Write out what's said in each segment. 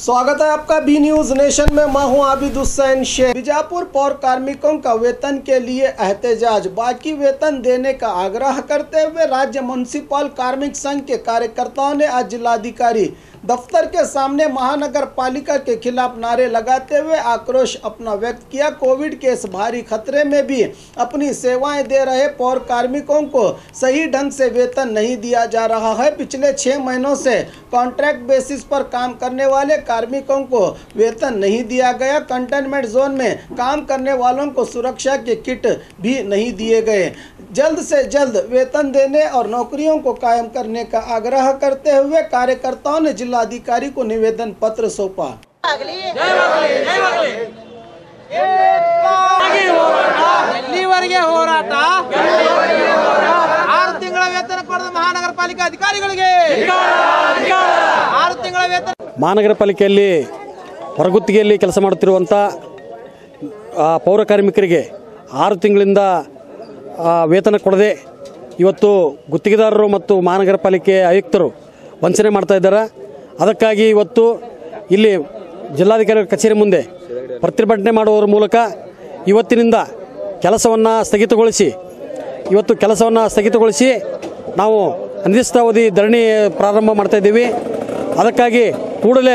स्वागत है आपका बी न्यूज नेशन में। मैं हूं आबिद हुसैन शेख। बीजापुर पौर कार्मिकों का वेतन के लिए एहतजाज, बाकी वेतन देने का आग्रह करते हुए राज्य म्युनिसिपल कार्मिक संघ के कार्यकर्ताओं ने आज जिलाधिकारी दफ्तर के सामने महानगर पालिका के खिलाफ नारे लगाते हुए आक्रोश अपना व्यक्त किया। कोविड के इस भारी खतरे में भी अपनी सेवाएं दे रहे पौर कार्मिकों को सही ढंग से वेतन नहीं दिया जा रहा है। पिछले 6 महीनों से कॉन्ट्रैक्ट बेसिस पर काम करने वाले कार्मिकों को वेतन नहीं दिया गया। कंटेनमेंट जोन में काम करने वालों को सुरक्षा के किट भी नहीं दिए गए। जल्द से जल्द वेतन देने और नौकरियों को कायम करने का आग्रह करते हुए कार्यकर्ताओं ने जिलाधिकारी को निवेदन पत्र सौंपा। ಹೋರಾಟ 6 ತಿಂಗಳ ವೇತನ ಕೊಡದ ಮಹಾನಗರ ಪಾಲಿಕೆ ಅಧಿಕಾರಿಗಳಿಗೆ 6 ತಿಂಗಳ ವೇತನ ಮಹಾನಗರ ಪಾಲಿಕೆಯಲ್ಲಿ ಹೊರಗುತ್ತಿಗೆಯಲ್ಲಿ ಕೆಲಸ ಮಾಡುತ್ತಿರುವಂಥ ಪೌರ ಕಾರ್ಮಿಕರಿಗೆ 6 ತಿಂಗಳಿಂದ ವೇತನ ಕೊಡದೆ ಇವತ್ತು ಗುತ್ತಿಗೆದಾರರು ಮತ್ತು ಮಹಾನಗರ ಪಾಲಿಕೆ ಆಯುಕ್ತರು ವಂಚನೆ ಮಾಡ್ತಾ ಇದ್ದಾರೆ। ಅದಕ್ಕಾಗಿ ಇವತ್ತು ಇಲ್ಲಿ ಜಿಲ್ಲಾಧಿಕಾರಿ ಕಚೇರಿ ಮುಂದೆ ಪ್ರತಿಭಟನೆ ಮಾಡುವುದರ ಮೂಲಕ ಇವತ್ತಿನಿಂದ ಕೆಲಸವನ್ನು ಸ್ಥಗಿತಗೊಳಿಸಿ ನಾವು ಅನಿರ್ದಿಷ್ಟಾವಧಿ ಧರಣಿ ಪ್ರಾರಂಭ ಮಾಡ್ತಾ ಇದ್ದೀವಿ। ಅದಕ್ಕಾಗಿ ಕೂಡಲೇ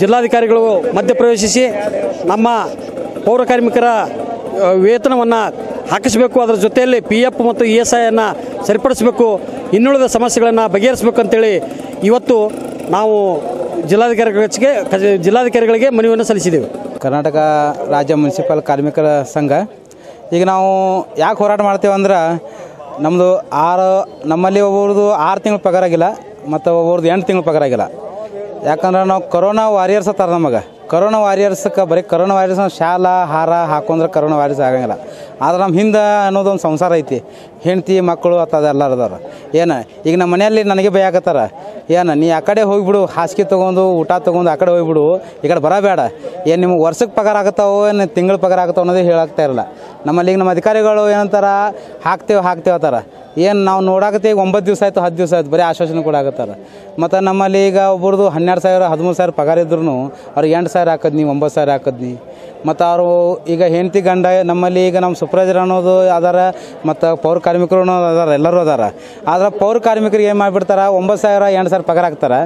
ಜಿಲ್ಲಾಧಿಕಾರಿಗಳು ಮಧ್ಯಪ್ರವೇಶಿಸಿ ನಮ್ಮ ಪೌರ ಕಾರ್ಮಿಕರ ವೇತನವನ್ನು ಹಾಕಿಸಬೇಕು, ಅದರ ಜೊತೆಯಲ್ಲಿ PF ಮತ್ತು ESI ಅನ್ನು ಸರಿಪಡಿಸಬೇಕು, ಇನ್ನುಳಿದ ಸಮಸ್ಯೆಗಳನ್ನು ಬಗೆಹರಿಸಬೇಕು ಅಂತೇಳಿ ಇವತ್ತು ನಾವು ಜಿಲ್ಲಾಧಿಕಾರಿಗಳಿಗೆ ಮನವಿಯನ್ನು ಸಲ್ಲಿಸಿದ್ದೇವೆ। ಕರ್ನಾಟಕ ರಾಜ್ಯ ಮುನ್ಸಿಪಲ್ ಕಾರ್ಮಿಕರ ಸಂಘ ಈಗ ನಾವು ಯಾಕೆ ಹೋರಾಟ ಮಾಡ್ತೇವೆ ಅಂದ್ರೆ ನಮ್ಮಲ್ಲಿ ಒಬ್ಬರದು 6 ತಿಂಗಳು ಪಗಾರ ಆಗಿಲ್ಲ ಮತ್ತು ಒಬ್ಬರದು 8 ತಿಂಗಳು ಪಗಾರ ಆಗಿಲ್ಲ। ಯಾಕಂದ್ರೆ ನಾವು ಕೊರೋನಾ ವಾರಿಯರ್ಸ್ ಅತ್ತಾರ ನಮಗೆ ಕೊರೋನಾ ವಾರಿಯರ್ಸ್ಗೆ ಬರೀ ಕೊರೋನಾ ವಾರಿಯರ್ಸ್ ಶಾಲ ಹಾರ ಹಾಕೊಂಡ್ರೆ ಕೊರೋನಾ ವಾರಿಯರ್ಸ್ ಆಗಂಗಿಲ್ಲ। ಆದ್ರೆ ನಮ್ಮ ಹಿಂದೆ ಅನ್ನೋದೊಂದು ಸಂಸಾರ ಐತಿ, ಹೆಂಡತಿ ಮಕ್ಕಳು ಎಲ್ಲರೂ ಅದಾರ। ಏನು ಈಗ ನಮ್ಮ ಮನೆಯಲ್ಲಿ ನನಗೆ ಭಯಾಕತ್ತಾರ, ಏನು ನೀ ಆ ಕಡೆ ಹೋಗಿಬಿಡು, ಹಾಸಿಗೆ ತೊಗೊಂಡು ಊಟ ತೊಗೊಂಡು ಆ ಕಡೆ ಹೋಗಿಬಿಡು, ಈ ಕಡೆ ಬರಬೇಡ, ಏನು ನಿಮ್ಗೆ ವರ್ಷಕ್ಕೆ ಪಗಾರ ಆಗತ್ತಾವೋ ಏನು ತಿಂಗಳು ಪಗಾರ ಆಗತ್ತಾವ ಅನ್ನೋದೇ ಹೇಳಾಗ್ತಾ ಇರಲ್ಲ। ನಮ್ಮಲ್ಲಿ ಈಗ ನಮ್ಮ ಅಧಿಕಾರಿಗಳು ಏನಂತಾರ, ಹಾಕ್ತೇವೆ ಅಂತಾರ, ಏನು ನಾವು ನೋಡಾಕತ್ತೀವಿ 9 ದಿವಸ ಆಯಿತು 10 ದಿವಸ ಆಯ್ತು ಬರೀ ಆಶ್ವಾಸನೆ ಕೊಡಾಕತ್ತಾರೆ। ಮತ್ತು ನಮ್ಮಲ್ಲಿ ಈಗ ಒಬ್ಬರದು 12,000 13,000 ಪಗಾರ ಇದ್ರೂ ಅವ್ರಿಗೆ 8,000 ಹಾಕದ್ನಿ 9,000 ಹಾಕದ್ನಿ। ಮತ್ತು ಅವರು ಈಗ ಹೆಂಡತಿ ಗಂಡ ನಮ್ಮಲ್ಲಿ ಈಗ ನಮ್ಮ ಸೂಪರ್ವೈಸರ್ ಅನ್ನೋದು ಅದಾರ ಮತ್ತು ಪೌರ ಕಾರ್ಮಿಕರು ಅದಾರ, ಎಲ್ಲರೂ ಅದಾರ। ಆದ್ರೆ ಪೌರ ಕಾರ್ಮಿಕರಿಗೆ ಏನು ಮಾಡಿಬಿಡ್ತಾರೆ 9,000 8,000 ಪಗಾರ ಹಾಕ್ತಾರೆ।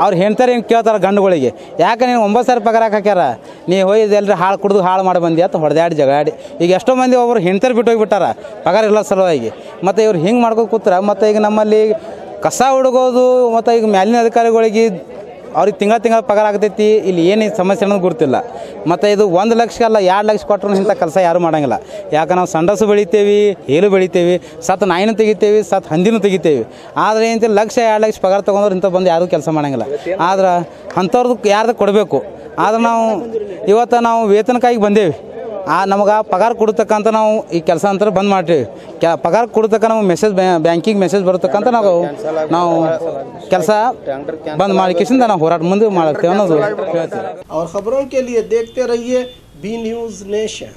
ಅವ್ರು ಹೆಣ್ತಾರೆ ಹಿಂಗೆ ಕೇಳ್ತಾರೆ ಗಂಡುಗಳಿಗೆ, ಯಾಕೆ ನೀನು 9,000 ಪಗಾರ ಹಾಕ್ಯಾರ, ನೀ ಹೋಯ್ದು ಎಲ್ಲರೂ ಹಾಳು ಕುಡಿದು ಹಾಳು ಮಾಡಿ ಬಂದಿ ಅಂತ ಹೊಡೆದಾಡಿ ಜಗಾಡಿ ಈಗ ಎಷ್ಟೋ ಮಂದಿ ಒಬ್ಬರು ಹೆಣ್ತಾರೆ ಬಿಟ್ಟು ಹೋಗಿಬಿಟ್ಟಾರ ಪಗಾರ ಇಲ್ಲ ಸಲುವಾಗಿ। ಮತ್ತು ಇವ್ರು ಹಿಂಗೆ ಮಾಡ್ಕೊಂಡು ಕೂತ್ರ ಮತ್ತು ಈಗ ನಮ್ಮಲ್ಲಿ ಕಸ ಹುಡುಗೋದು ಮತ್ತು ಈಗ ಮ್ಯಾಲಿನ ಅಧಿಕಾರಿಗಳಿಗೆ ಅವ್ರಿಗೆ ತಿಂಗಳ ಪಗಾರ ಆಗ್ತೈತಿ, ಇಲ್ಲಿ ಏನು ಸಮಸ್ಯೆ ಅನ್ನೋದು ಗುರುತಿಲ್ಲ। ಮತ್ತು ಇದು 1 ಲಕ್ಷ ಅಲ್ಲ 2 ಲಕ್ಷ ಕೊಟ್ಟರು ಇಂಥ ಕೆಲಸ ಯಾರೂ ಮಾಡೋಂಗಿಲ್ಲ। ಯಾಕೆ ನಾವು ಸಂಡಸು ಬೆಳಿತೇವೆ, ಹೇಲು ಬೆಳಿತೇವೆ, ಸತ್ತು ನಾಯಿನೂ ತೆಗಿತೇವೆ, ಸತ್ತು ಹಂದಿನೂ ತೆಗಿತೇವೆ। ಆದರೆ ಏನು 1 ಲಕ್ಷ 2 ಲಕ್ಷ ಪಗಾರ ತೊಗೊಂಡ್ರೆ ಇಂಥ ಬಂದು ಯಾರೂ ಕೆಲಸ ಮಾಡೋಂಗಿಲ್ಲ। ಆದ್ರೆ ಅಂಥವ್ರದ್ದು ಯಾರ್ದು ಕೊಡಬೇಕು। ಆದ್ರೆ ಇವತ್ತು ನಾವು ವೇತನಕ್ಕಾಗಿ ಬಂದೇವಿ, ನಮಗೆ ಪಗಾರ ಕೊಡ್ತಕ್ಕಂಥ ನಾವು ಈ ಕೆಲಸ ಅಂತ ಬಂದ್ ಮಾಡ್ತೀವಿ। ಪಗಾರ ಕೊಡ್ತಕ್ಕ ನಮಗೆ ಮೆಸೇಜ್ ಬ್ಯಾಂಕಿಗೆ ಮೆಸೇಜ್ ಬರತಕ್ಕಂಥ ನಾವು ಕೆಲಸ ಬಂದ್ ಮಾಡಿಕೆಸಿಂದ ನಾವು ಹೋರಾಟ ಮುಂದೆ ಮಾಡ್ತೇವೆ ಅನ್ನೋದು ಹೇಳ್ತೀವಿ। और खबरों के लिए देखते रहिए बी न्यूज नेशन।